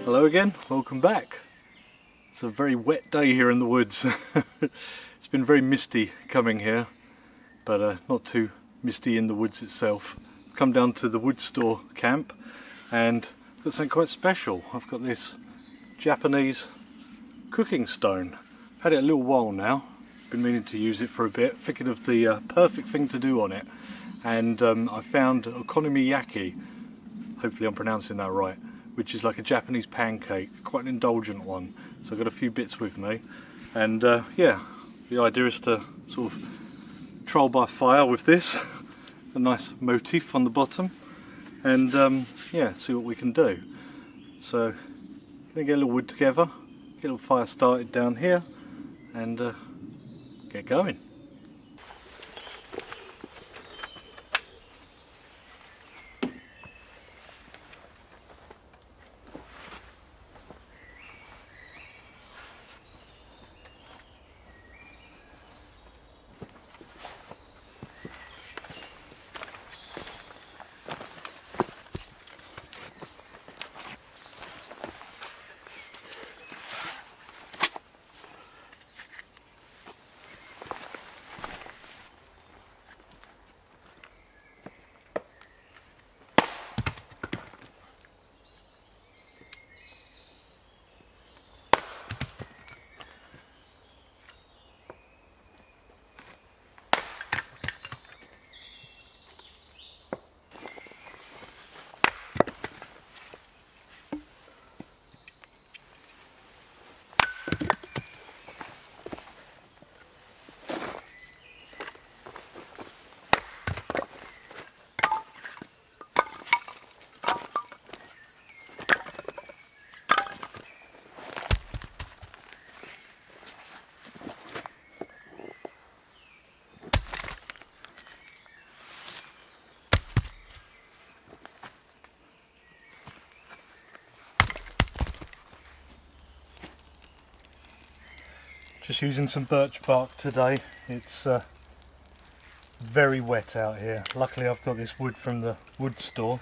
Hello again, welcome back. It's a very wet day here in the woods. It's been very misty coming here, but not too misty in the woods itself. I've come down to the wood store camp and got something quite special. I've got this Japanese cooking stone. Had it a little while now, been meaning to use it for a bit, thinking of the perfect thing to do on it. And I found Okonomiyaki, hopefully I'm pronouncing that right, which is like a Japanese pancake, quite an indulgent one. So I've got a few bits with me, and yeah, the idea is to sort of trial by fire with this, a nice motif on the bottom, and yeah, see what we can do. So I'm gonna get a little wood together, get a little fire started down here, and get going. Just using some birch bark today. It's very wet out here. Luckily I've got this wood from the wood store,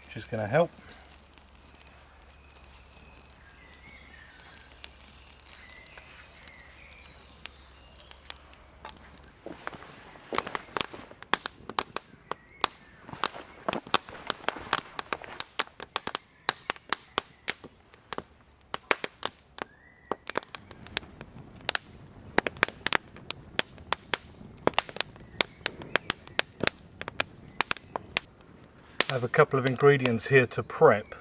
which is going to help. I have a couple of ingredients here to prep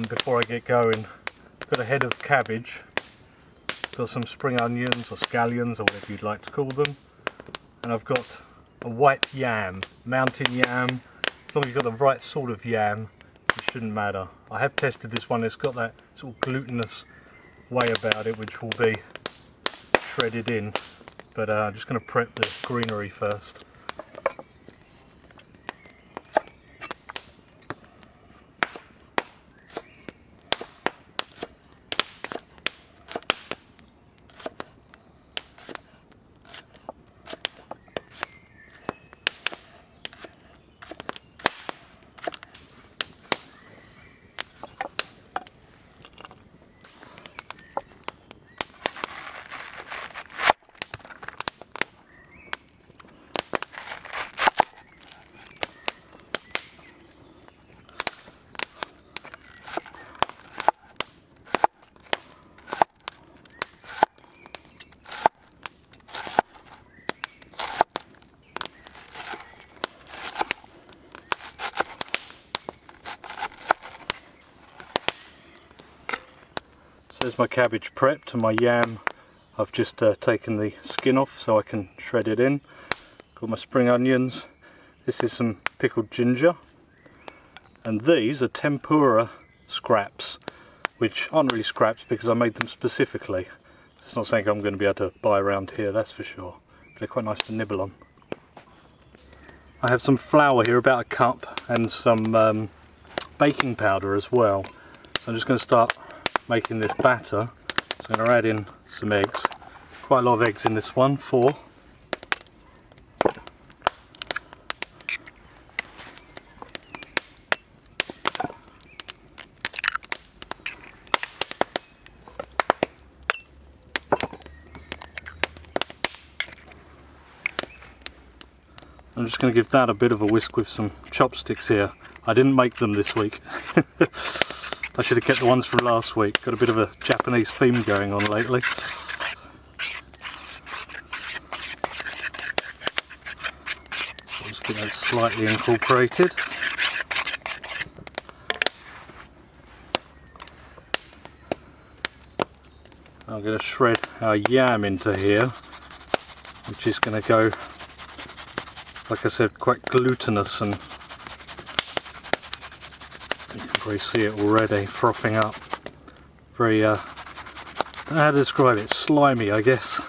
before I get going. I've got a head of cabbage, got some spring onions or scallions or whatever you'd like to call them, and I've got a white yam, mountain yam. As long as you've got the right sort of yam, it shouldn't matter. I have tested this one, it's got that sort of glutinous way about it which will be shredded in, but I'm just going to prep the greenery first. So there's my cabbage prepped, and my yam I've just taken the skin off so I can shred it in. Got my spring onions, this is some pickled ginger, and these are tempura scraps, which aren't really scraps because I made them specifically. It's not something I'm going to be able to buy around here, that's for sure, but they're quite nice to nibble on. I have some flour here, about a cup, and some baking powder as well. So I'm just going to start making this batter. So I'm going to add in some eggs. Quite a lot of eggs in this one, 4. I'm just going to give that a bit of a whisk with some chopsticks here. I didn't make them this week. I should have kept the ones from last week. Got a bit of a Japanese theme going on lately. Just get that slightly incorporated. I'm going to shred our yam into here, which is going to go, like I said, quite glutinous, and you can probably see it already frothing up. Very, I don't know how to describe it, slimy, I guess.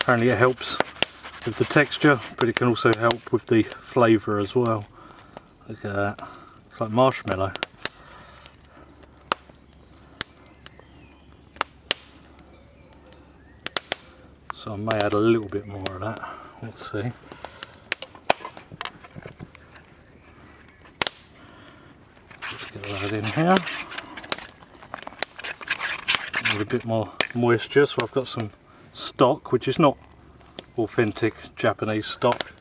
Apparently it helps with the texture, but it can also help with the flavour as well. Look at that, it's like marshmallow. So I may add a little bit more of that, let's see. Just get that in here. Need a bit more moisture, so I've got some stock, which is not authentic Japanese stock.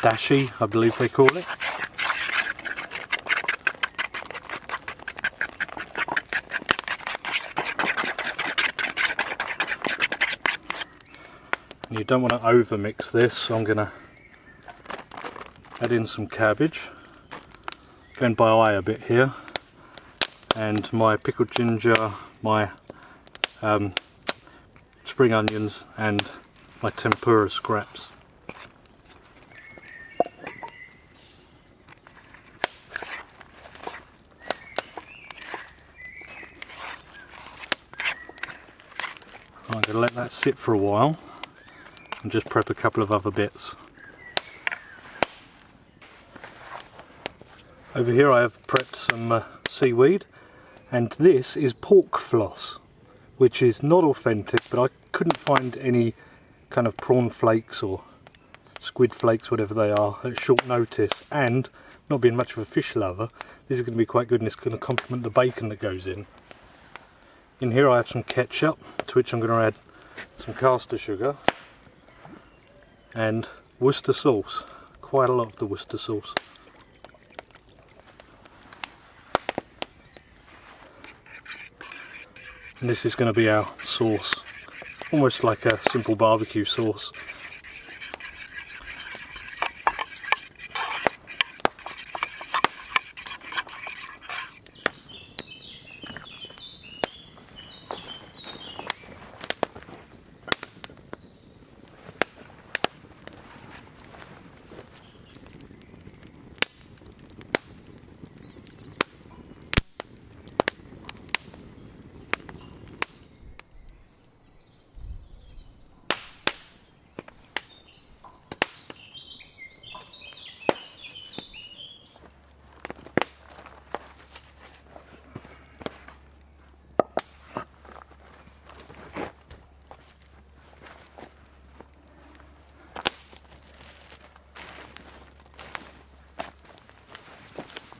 Dashi, I believe they call it. You don't want to over mix this, so I'm going to add in some cabbage, going by eye a bit here, and my pickled ginger, my spring onions, and my tempura scraps. I'm going to let that sit for a while and just prep a couple of other bits. Over here I have prepped some seaweed, and this is pork floss, which is not authentic, but I couldn't find any kind of prawn flakes or squid flakes, whatever they are, at short notice, and not being much of a fish lover, this is going to be quite good, and it's going to complement the bacon that goes in. In here I have some ketchup, to which I'm going to add some caster sugar and Worcester sauce, quite a lot of the Worcester sauce. And this is going to be our sauce, almost like a simple barbecue sauce.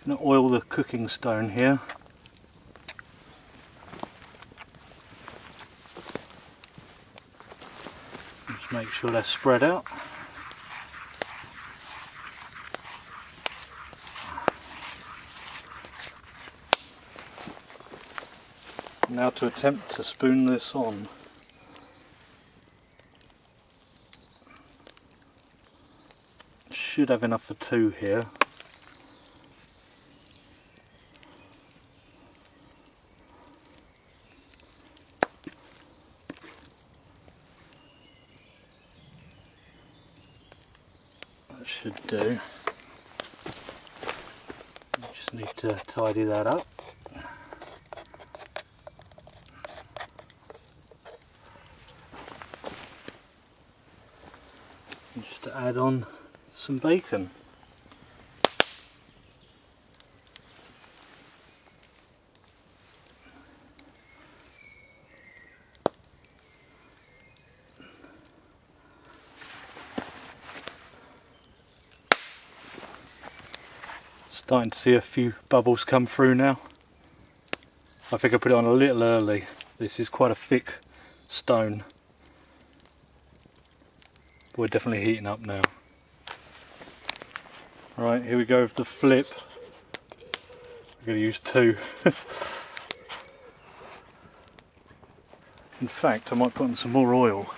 I'm going to oil the cooking stone here. Just make sure they're spread out. Now to attempt to spoon this on. Should have enough for two here. Should do. Just need to tidy that up. And just to add on some bacon. Starting to see a few bubbles come through now. I think I put it on a little early. This is quite a thick stone. We're definitely heating up now. Right, here we go with the flip. I'm going to use 2. In fact, I might put on some more oil.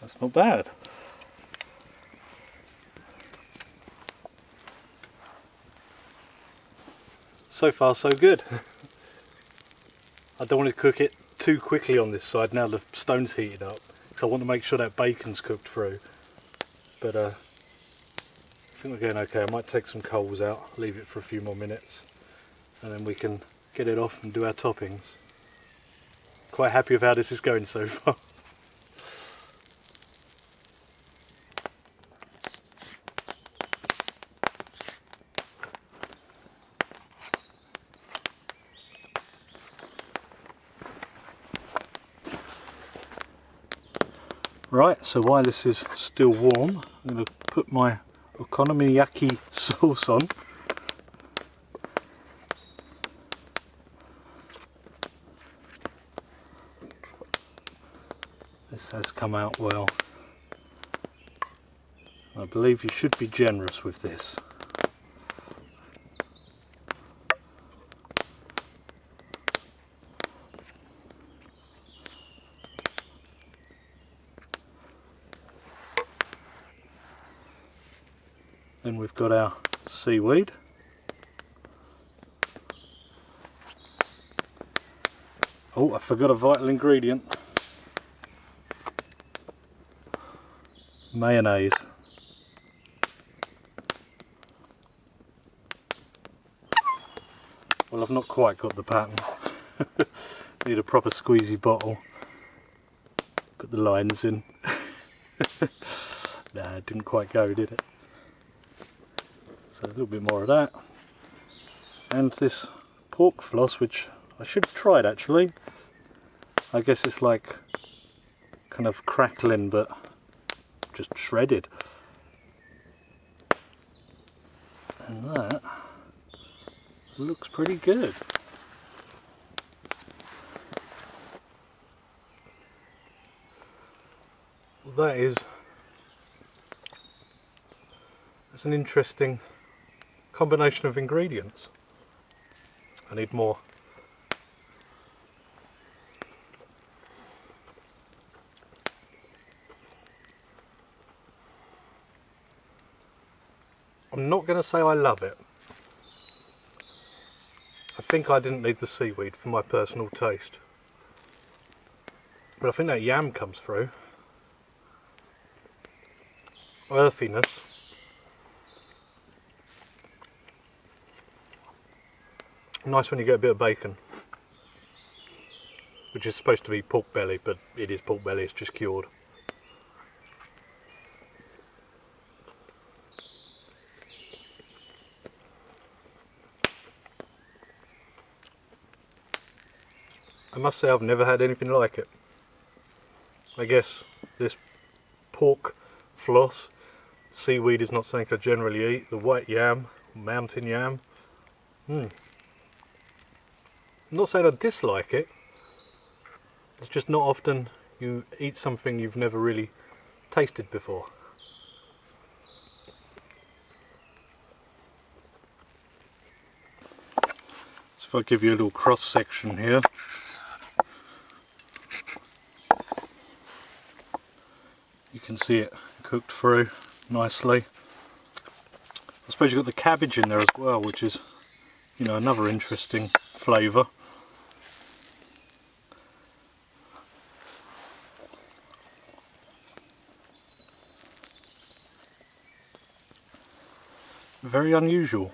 That's not bad. So far so good. I don't want to cook it too quickly on this side now the stone's heated up, because I want to make sure that bacon's cooked through. But I think we're going okay. I might take some coals out, leave it for a few more minutes, and then we can get it off and do our toppings. Quite happy with how this is going so far. Right, so while this is still warm, I'm going to put my Okonomiyaki sauce on. This has come out well. I believe you should be generous with this. Then we've got our seaweed. Oh, I forgot a vital ingredient. Mayonnaise. Well, I've not quite got the pattern. Need a proper squeezy bottle. Put the lines in. Nah, it didn't quite go, did it? So a little bit more of that. And this pork floss, which I should have tried actually. I guess it's like kind of crackling but just shredded. And that looks pretty good. Well, that's an interesting combination of ingredients. I need more. I'm not going to say I love it. I think I didn't need the seaweed for my personal taste. But I think that yam comes through. Earthiness. Nice when you get a bit of bacon, which is supposed to be pork belly, but it is pork belly, it's just cured. I must say I've never had anything like it. I guess this pork floss, seaweed is not something I generally eat. The white yam, mountain yam. I'm not saying I dislike it, it's just not often you eat something you've never really tasted before. So if I give you a little cross section here, you can see it cooked through nicely. I suppose you've got the cabbage in there as well, which is, you know, another interesting flavour. Very unusual.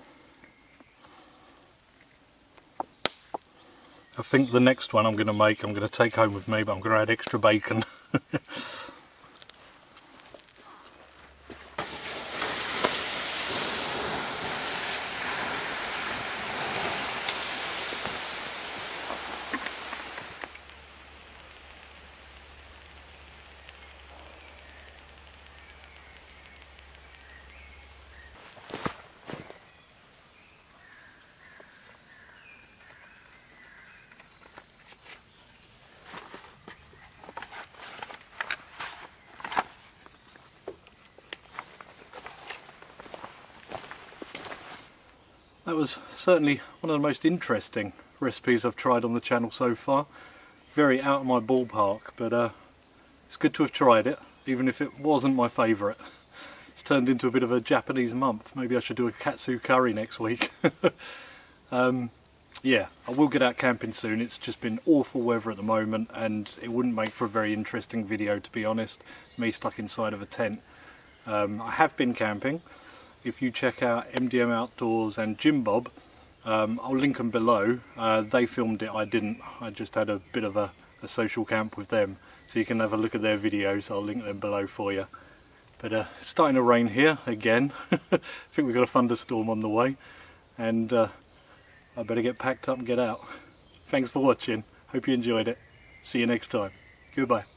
I think the next one I'm going to take home with me, but I'm going to add extra bacon. That was certainly one of the most interesting recipes I've tried on the channel so far. Very out of my ballpark, but it's good to have tried it, even if it wasn't my favourite. It's turned into a bit of a Japanese month. Maybe I should do a katsu curry next week. Yeah, I will get out camping soon. It's just been awful weather at the moment, and it wouldn't make for a very interesting video, to be honest. Me stuck inside of a tent. I have been camping. If you check out MDM Outdoors and Jim Bob, I'll link them below. They filmed it, I didn't. I just had a bit of a social camp with them, so you can have a look at their videos. I'll link them below for you. But it's starting to rain here again. I think we've got a thunderstorm on the way, and I better get packed up and get out. Thanks for watching. Hope you enjoyed it. See you next time. Goodbye.